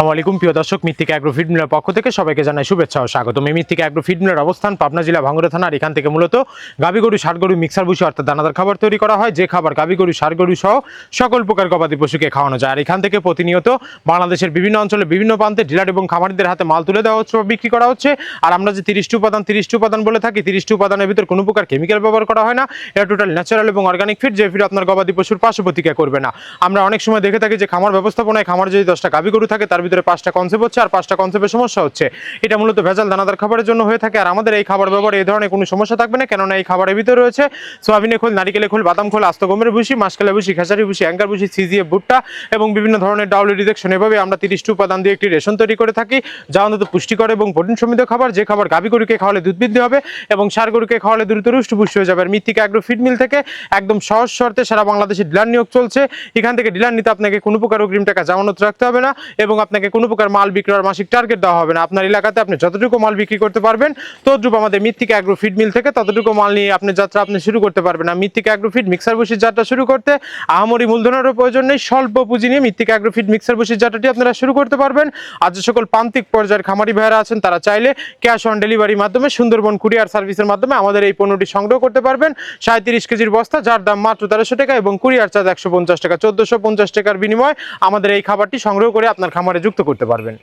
আসসালামু আলাইকুম প্রিয় দর্শক, মৃত্তিকা অ্যাগ্রো ফিড মিলের পক্ষ থেকে সবাইকে জানাই শুভেচ্ছা ও স্বাগতম। এই মৃত্তিকা অ্যাগ্রো ফিড মিলের অবস্থান পাবনা জেলা ভাঙ্গুড়া থানার। এখান থেকে মূলত গাভী গরু, ষাঁড় গরু, মিক্সার ভুসি অর্থাৎ দানাদার খাবার তৈরি করা হয়, যে খাবার গাভী গরু, ষাঁড় গরু সহ সকল প্রকার গবাদি পশুকে খাওয়ানো যায়। আর এখান থেকে প্রতিনিয়ত বাংলাদেশের বিভিন্ন অঞ্চলে বিভিন্ন প্রান্তে ডিলার এবং খামারিদের হাতে মাল তুলে দেওয়া হচ্ছে, বিক্রি করা হচ্ছে। আর আমরা যে 30টি উপাদান বলে থাকি, 30টি উপাদানের ভিতর কোনো প্রকার কেমিক্যাল ব্যবহার করা হয় না। এটা টোটাল ন্যাচারাল এবং অর্গানিক ফিড, যে ফিড আপনার গবাদি পশুর পার্শ্ব প্রতিক্রিয়া করবে না। আমরা অনেক সময় দেখে থাকি যে খামার ব্যবস্থাপনায় খামার যদি 10টা গাভী গরু থাকে, তার ভিতরে 5টা কনসেপ্ট হচ্ছে আর 5টা কনসেপ্টের সমস্যা হচ্ছে। এটা মূলত ভেজাল দানাদার খাবারের জন্য হয়ে থাকে। আর আমাদের এই খাবার ব্যবহারে এই ধরনের কোনো সমস্যা থাকবে না, কেননা এই খাবারের ভিতরে রয়েছে সোয়াবিনের খোল, নারিকেলের খোল, বাদাম খোল, আস্ত গমের ভুসি, মাসকালের ভুসি, খেসারি ভুসি, অ্যাঙ্কার ভুসি, সিজিএফ ভুট্টা এবং বিভিন্ন ধরনের ডাউলি রিজেকশন। এভাবে আমরা 30টি উপাদান দিয়ে একটি রেশন তৈরি করে থাকি, যা অন্তত পুষ্টিকর এবং প্রোটিন সমৃদ্ধ খাবার, যে খাবার গাভী গরুকে খাওয়ালে দুধ বৃদ্ধি হবে এবং ষাঁড় গরুকে খাওয়ালে দ্রুত রুষ্ট পুষ্টি হয়ে যাবে। আর মৃত্তিকা অ্যাগ্রো ফিড মিল থেকে একদম সহজ শর্তে সারা বাংলাদেশে ডিলার নিয়োগ চলছে। এখান থেকে ডিলার নিতে আপনাকে কোনো প্রকার অগ্রিম টাকা জামানত রাখতে হবে না এবং আপনাকে কোনো প্রকার মাল বিক্রয়ের মাসিক টার্গেট দেওয়া হবে না। আপনার এলাকাতে আপনি যতটুকু মাল বিক্রি করতে পারবেন, ততটুকু আমাদের মৃত্তিকা অ্যাগ্রো ফিড মিল থেকে ততটুকু মাল নিয়ে আপনি যাত্রা শুরু করতে পারবেন। আর মৃত্তিকা অ্যাগ্রো ফিড মিক্সার ভুসির যাত্রা শুরু করতে আহামরি মূলধনেরও প্রয়োজন নেই, স্বল্প পুঁজি নিয়ে মৃত্তিকা অ্যাগ্রো ফিড মিক্সার ভুসির যাত্রাটি আপনারা শুরু করতে পারবেন। আর যে সকল প্রান্তিক পর্যায়ের খামারি ভাইয়েরা আছেন, তারা চাইলে ক্যাশ অন ডেলিভারির মাধ্যমে সুন্দরবন কুরিয়ার সার্ভিসের মাধ্যমে আমাদের এই পণ্যটি সংগ্রহ করতে পারবেন। 37 কেজির বস্তা, যার দাম মাত্র 1300 টাকা এবং কুরিয়ার চার্জ 150 টাকা। 1450 টাকার বিনিময়ে আমাদের এই খাবারটি সংগ্রহ করে আপনার খামারে যুক্ত করতে পারবেন।